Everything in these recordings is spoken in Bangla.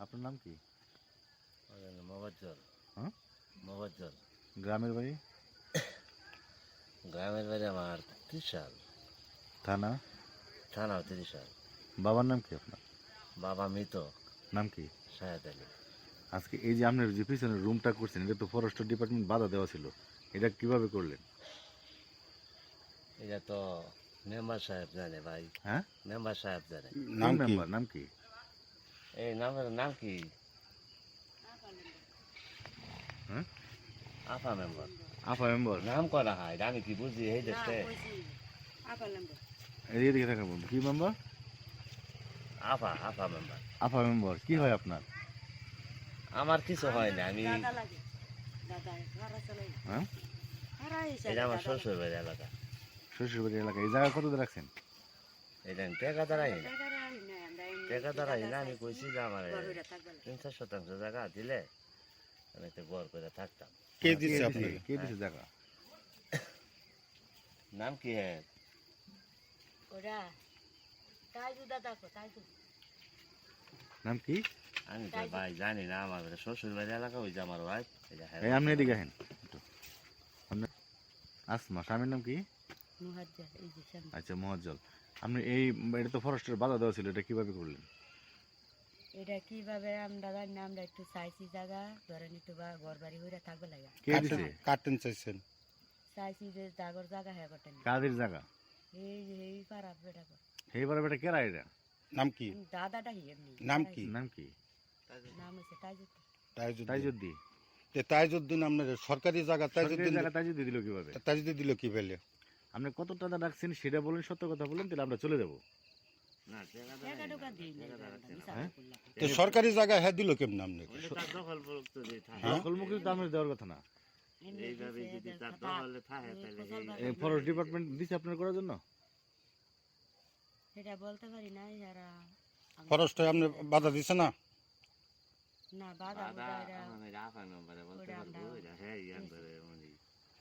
আপনার নাম কি? মোবাজ্জল। হ্যাঁ, মোবাজ্জল। গ্রামের বাড়ি? গ্রামের বাড়ি আমার ত্রিশাল। থানা? থানাও ত্রিশাল। বাবার নাম কি আপনার? বাবা মৃত। নাম কি? শাহেদ আলী। আজকে এই যে আপনার যে পিছনে রুমটা করছেন, এটা তো ফরেস্ট ডিপার্টমেন্ট বাধা দেওয়া ছিল, এটা কিভাবে করলেন? এটা তো মেম্বার সাহেব জানে ভাই। হ্যাঁ, মেম্বার সাহেব জানে। নাম মেম্বার নাম কি? এই নামের নাম কি? হ্যাঁ, আফা মেম্বার। আফা মেম্বার। নাম করা হয় আমি কি বুঝি এই দেশে। এদিকে থাকা কি মেম্বার? আফা আফা মেম্বার। আফা মেম্বার কি হয় আপনার? আমার কিছু হয় না, আমি হ্যাঁ, এটা আমার শ্বশুর বাড়ি এলাকা। শ্বশুরবাড়ি এলাকা। এই জায়গা কত রাখছেন? এটা টেকা দাঁড়াই না, টেকা দাঁড়াই না। আমি কইছি যে আমার 3-4 শতাংশ জায়গা দিলে আমি তো গড় করে থাকতাম। কে দিছে আপনাকে? কে দিছে জায়গা? নাম কি হ্যাঁ? নাম কি? আমি তো ভাই জানি না, আমার শ্বশুর বাড়ি এলাকা ওই যে আমার ওয়াইফ। এই আপনি এদিকে আসেন। আসমা, স্বামীর নাম কি? আচ্ছা, মোহাজ্জল। আপনি এই এটা তো ফরেস্টের বাধা দেওয়া ছিল, এটা কিভাবে করলেন? এটা কিভাবে আমরা জানি না, আমরা একটু চাইছি জায়গা ধরেন একটু ঘর বাড়ি হইরা থাকবে লাগা। কে দিছে? কাটেন চাইছেন? চাইছি যে জাগর জায়গা হ্যাঁ করতেন কাদের জায়গা? এই পাড়া বেটা কর এইবার বেটা কেরা এটা? নাম কি? দাদাটা হি এমনি নাম কি? নাম কি? নাম হচ্ছে তাইজুদ্দিন। তাইজুদ্দি। তাইজুদ্দিন আপনার সরকারি জায়গা। তাইজুদ্দিন জায়গা তাইজুদ্দি দিল কিভাবে? তাইজুদ্দিন দিল কি পেলে? আপনি কত টাকা রাখছেন সেটা বলেন, সত্য কথা বলেন, তাহলে আমরা চলে যাবো। না, টাকা টোকা দিই না আমরা বিচার করলাম। তো সরকারি জায়গা হ্যাঁ দিল কেমন আপনাকে? দখলমুখী তো আমার দেওয়ার কথা না। এমনি এইভাবে দিছে, যদি তার তা- দখলে থাকে তাহলে ফসল বাগান এই ফরেস্ট ডিপার্টমেন্ট দিছে আপনার করার জন্য? সেটা বলতে পারি না যারা ফরেস্টে আপনি বাধা দিছে না? না বাধা দাদা বুধা এরা আমার আফা মেম্বারে বলতে ওরা পারবো আমরা- এটা হ্যাঁ ইয়ান করে মানে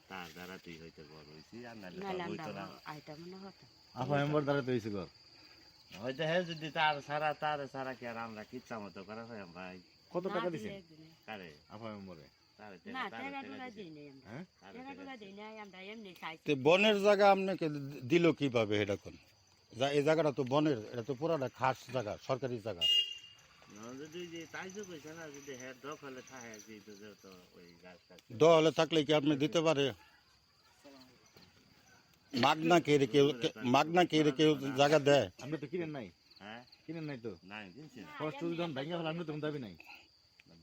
তার দ্বারা তুই হইতে বড় হইছি আর নাহলে নাহলে তো হইতো আমরা না। আইটা মনে হতো আফা মেম্বার দ্বারা তো হয়েছে ঘর। হয়তো হ্যাঁ যদি তার ছাড়া কি আর আমরা কিচ্ছা মতো করা হয় ভাই? কত না টাকা দিলে দিছেন একদিনে। কারে আফা মেম্বারে? তারে না তারে টাকা টাকা টোকা দিছি। দিই নাই আমরা হ্যাঁ, তারে টাকা টাকা টোকা দিছি। দিই নাই আমরা এমনি চাইছি। তো বনের জায়গা আপনাকে দিল কিভাবে এটা কোন? এই জায়গাটা তো বনের, এটা তো পুরাটা খাস জায়গা, সরকারি জায়গা। না, যদি যে তাই যে কইছে না যদি হ্যাঁ দখলে থাকে যেহেতু তো ওই গাছ টাছ দহলে থাকলে কি আপনি দিতে পারে? মাগনা কে কেউ জায়গা দেয়? আপনি তো কিনেন নাই? হ্যাঁ কিনেন নাই তো? না আমি কিনছি না। ফরেস্ট যখন ভাঙ্গা ফেলে আপনি তখন দাবি নাই?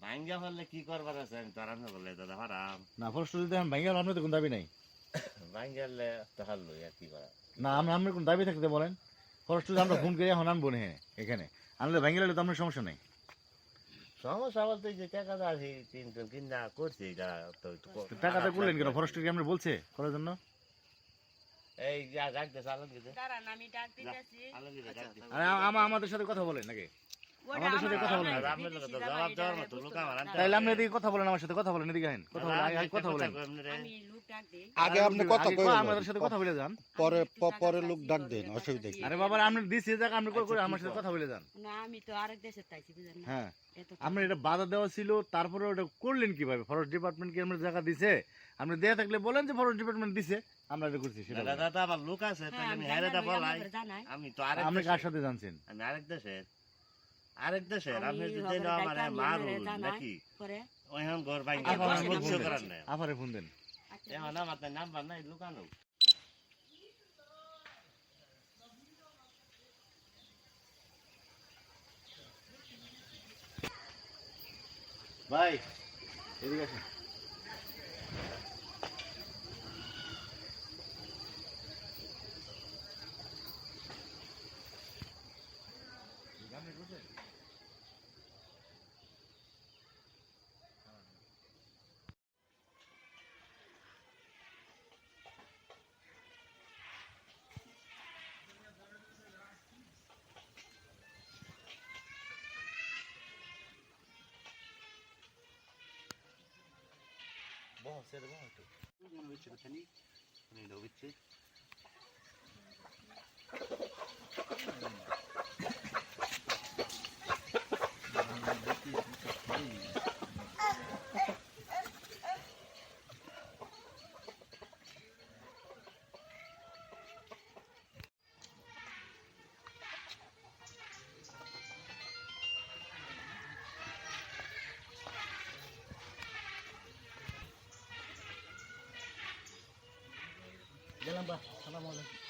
ভাঙ্গা ফেললে কি করবার আছে আমি তো আরামে বললে দাদা হারাম। না, ফরেস্ট যদি এখন ভাঙ্গা ফেলে আপনি তখন দাবি নাই? ভাঙ্গালে তো হারলো আর কি করা। না, আমরা কোন দাবি থাকতে বলেন? ফরেস্ট যদি আমরা ফোন করে এখন আনবো না এখানে, আনলে ভাঙ্গা গেলে তো আপনার সমস্যা নেই। সমস্যা বলতে যে টাকাটা আছে তিনজন কিনা করছি এটা তো তো টাকাটা করলেন কেন? ফরেস্ট কি আমরা বলছে করার জন্য? এই যা রাখতেছে আলমগীরে দাঁড়ান আমি ডাক দিতেছি। আলমগীরে রাখতেছে। আরে আমাদের সাথে কথা বলেন নাকি? ওটা আমাদের সাথে কথা বলেন। আর আপনার লোকে তো জবাব দেওয়ার মতো লোক আমার আনতে তাইলে হবে। আপনি এদিকে কথা বলেন, আমার সাথে কথা বলেন, এদিকে আহেন, কথা বলেন, কথা বলেন। আমি লোক ডাক দিই। আগে আপনি কথা আগে কইলেন, আমাদের সাথে কথা বলে যান। পরে লোক ডাক দেন, অসুবিধা কি? আরে বাবা, আপনি দিছি জায়গা, আপনি করে আমার সাথে কথা বলে যান। না আমি তো আরেক দেশের তাইছি বুঝেন না। হ্যাঁ, এত আপনার এটা বাধা দেওয়া ছিল, তারপরে ওটা করলেন কিভাবে? ফরেস্ট ডিপার্টমেন্ট কি আমরা জায়গা দিছে? আপনি দেয়া থাকলে বলেন যে ফরেস্ট ডিপার্টমেন্ট দিছে, আমরা এটা করছি সেটা বলেন। দাদা আমার লোক আছে হ্যাঁ, তাহলে আমি আমি হেরেটা জানাই, বলাই। আমাদের জানাই। আমি তো আরেক আপনি কার দেশের। সাথে জানছেন? আমি আরেক দেশের আপনি আমি যদি খবর আমার পাইতাম, মারুন এমনি জানাই, নাকি পরে ওইখান ঘর ভাঙ্গা আচ্ছা, আমার বসেন, কিচ্ছু বসেন। করার নাই। আফারে ফোন দেন। আচ্ছা, এখন আমার তো নাম্বার নাই লুকানো। ভাই এদিকে আসেন। বহ সেরে বহ একটু বিচ্ছে খানি নিলো বিচ্ছে গেলাম বা সালাম আলাইকুম